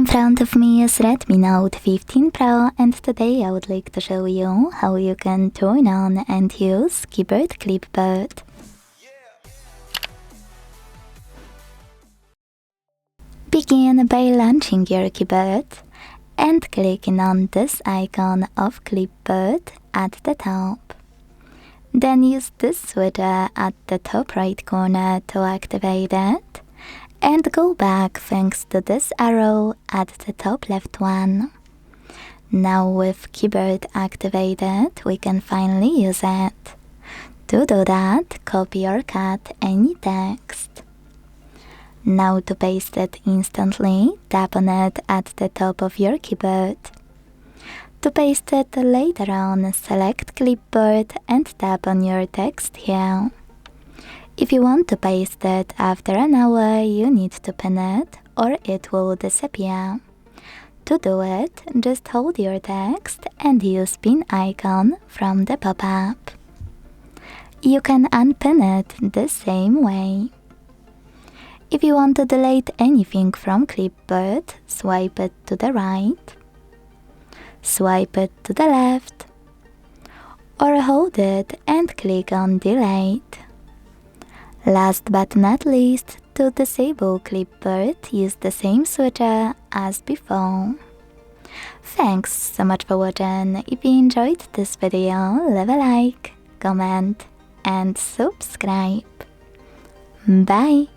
In front of me is Redmi Note 15 Pro, and today I would like to show you how you can turn on and use Keyboard Clipboard. Begin by launching your keyboard and clicking on this icon of Clipboard at the top. Then use this switcher at the top right corner to activate it, and go back thanks to this arrow at the top left one. Now with keyboard activated, we can finally use it. To do that, copy or cut any text. Now to paste it instantly, tap on it at the top of your keyboard. To paste it later on, select Clipboard and tap on your text here. If you want to paste it after an hour, you need to pin it or it will disappear. To do it, just hold your text and use pin icon from the pop-up. You can unpin it the same way. If you want to delete anything from Clipboard, swipe it to the right, swipe it to the left, or hold it and click on delete. Last but not least, to disable Clipboard, use the same switcher as before. Thanks so much for watching. If you enjoyed this video, leave a like, comment and subscribe. Bye!